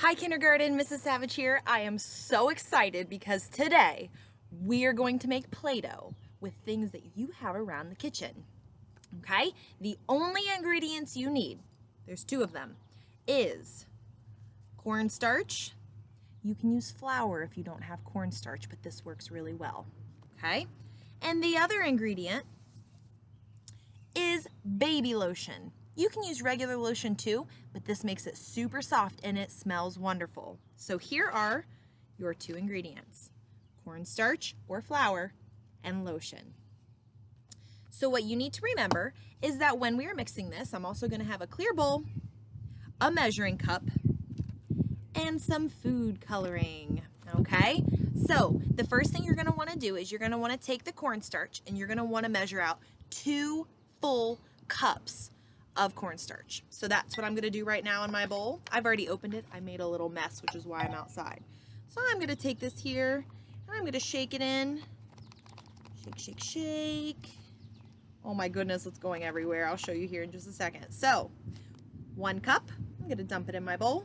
Hi kindergarten, Mrs. Savage here. I am so excited because today we are going to make Play-Doh with things that you have around the kitchen. Okay? The only ingredients you need, there's two of them, is cornstarch. You can use flour if you don't have cornstarch, but this works really well. Okay? And the other ingredient is baby lotion. You can use regular lotion too, but this makes it super soft and it smells wonderful. So here are your two ingredients, cornstarch or flour and lotion. So what you need to remember is that when we are mixing this, I'm also going to have a clear bowl, a measuring cup, and some food coloring. Okay, so the first thing you're going to want to do is you're going to want to take the cornstarch and you're going to want to measure out 2 full cups of cornstarch. So that's what I'm going to do right now in my bowl. I've already opened it. I made a little mess, which is why I'm outside. So I'm going to take this here and I'm going to shake it in. Shake, shake, shake. Oh my goodness, it's going everywhere. I'll show you here in just a second. So 1 cup, I'm going to dump it in my bowl.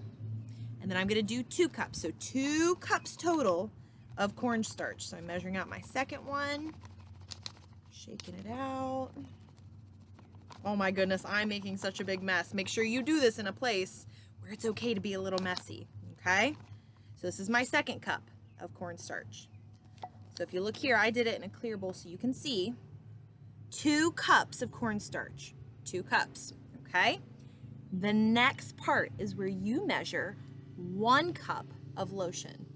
And then I'm going to do 2 cups. So 2 cups total of cornstarch. So I'm measuring out my second one, shaking it out. Oh my goodness, I'm making such a big mess. Make sure you do this in a place where it's okay to be a little messy, okay? So this is my second cup of cornstarch. So if you look here, I did it in a clear bowl so you can see 2 cups of cornstarch, 2 cups, okay? The next part is where you measure 1 cup of lotion.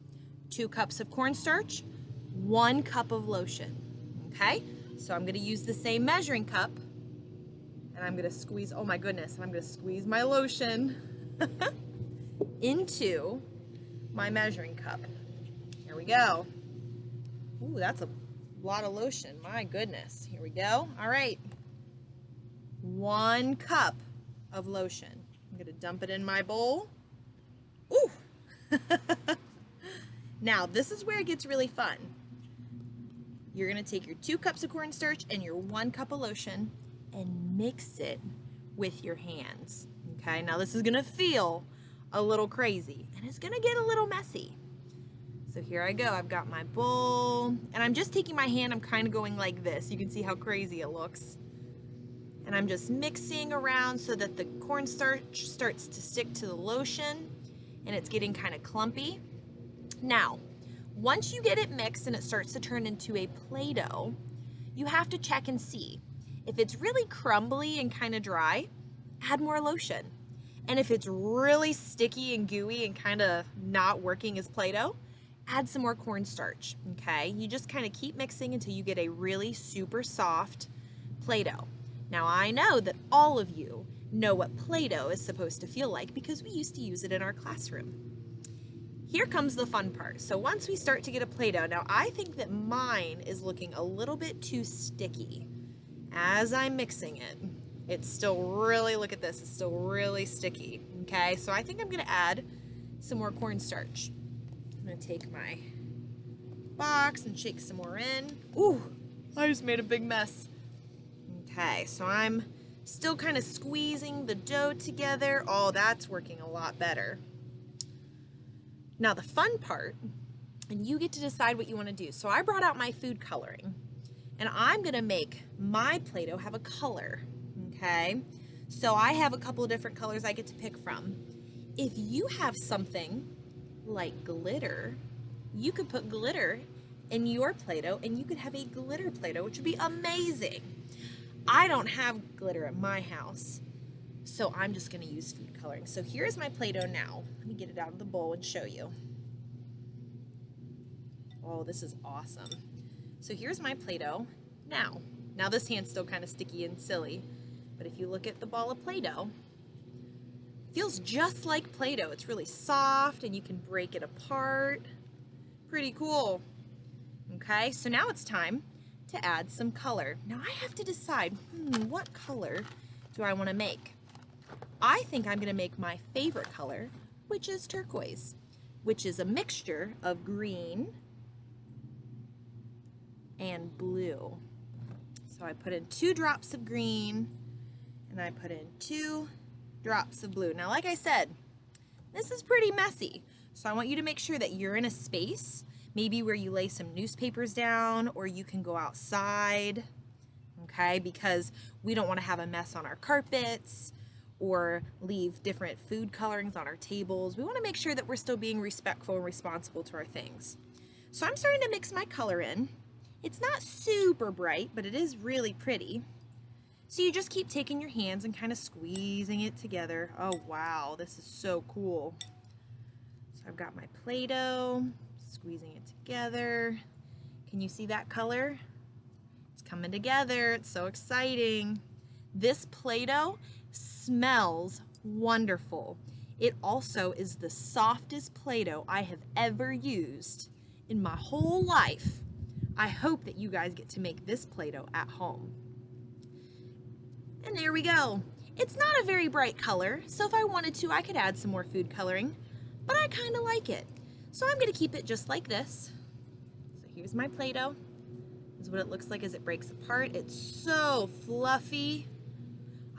2 cups of cornstarch, 1 cup of lotion, okay? So I'm gonna use the same measuring cup and I'm gonna squeeze, oh my goodness, I'm gonna squeeze my lotion into my measuring cup. Here we go. Ooh, that's a lot of lotion, my goodness. Here we go, all right. 1 cup of lotion. I'm gonna dump it in my bowl. Ooh. Now, this is where it gets really fun. You're gonna take your 2 cups of cornstarch and your 1 cup of lotion and mix it with your hands, okay? Now, this is gonna feel a little crazy and it's gonna get a little messy. So here I go, I've got my bowl and I'm just taking my hand, I'm kind of going like this. You can see how crazy it looks. And I'm just mixing around so that the cornstarch starts to stick to the lotion and it's getting kind of clumpy. Now, once you get it mixed and it starts to turn into a Play-Doh, you have to check and see. If it's really crumbly and kind of dry, add more lotion. And if it's really sticky and gooey and kind of not working as Play-Doh, add some more cornstarch, okay? You just kind of keep mixing until you get a really super soft Play-Doh. Now, I know that all of you know what Play-Doh is supposed to feel like because we used to use it in our classroom. Here comes the fun part. So once we start to get a Play-Doh, now I think that mine is looking a little bit too sticky. As I'm mixing it, it's still really, look at this, it's still really sticky, okay? So I think I'm gonna add some more cornstarch. I'm gonna take my box and shake some more in. Ooh, I just made a big mess. Okay, so I'm still kind of squeezing the dough together. Oh, that's working a lot better. Now the fun part, and you get to decide what you want to do. So I brought out my food coloring, and I'm gonna make my Play-Doh have a color, okay? So I have a couple of different colors I get to pick from. If you have something like glitter, you could put glitter in your Play-Doh, and you could have a glitter Play-Doh, which would be amazing. I don't have glitter at my house, so I'm just gonna use food coloring. So here's my Play-Doh now. Let me get it out of the bowl and show you. Oh, this is awesome. So here's my Play-Doh now. Now this hand's still kind of sticky and silly, but if you look at the ball of Play-Doh, it feels just like Play-Doh. It's really soft and you can break it apart. Pretty cool. Okay, so now it's time to add some color. Now I have to decide, what color do I want to make? I think I'm going to make my favorite color, which is turquoise, which is a mixture of green and blue. So I put in 2 drops of green and I put in 2 drops of blue. Now, like I said, This is pretty messy. So I want you to make sure that you're in a space, maybe where you lay some newspapers down, or you can go outside, okay? Because we don't want to have a mess on our carpets or leave different food colorings on our tables. We want to make sure that we're still being respectful and responsible to our things. So I'm starting to mix my color in. It's not super bright, but it is really pretty. So you just keep taking your hands and kind of squeezing it together. Oh wow, this is so cool. So I've got my Play-Doh, squeezing it together. Can you see that color? It's coming together, it's so exciting. This Play-Doh smells wonderful. It also is the softest Play-Doh I have ever used in my whole life. I hope that you guys get to make this Play-Doh at home. And there we go. It's not a very bright color, so if I wanted to, I could add some more food coloring, but I kind of like it. So I'm going to keep it just like this. So here's my Play-Doh. This is what it looks like as it breaks apart. It's so fluffy.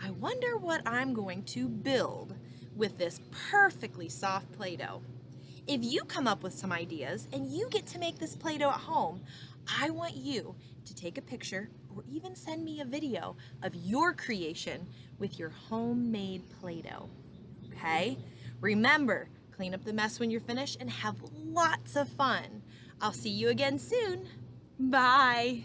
I wonder what I'm going to build with this perfectly soft Play-Doh. If you come up with some ideas and you get to make this Play-Doh at home, I want you to take a picture or even send me a video of your creation with your homemade Play-Doh, okay? Remember, clean up the mess when you're finished and have lots of fun. I'll see you again soon. Bye.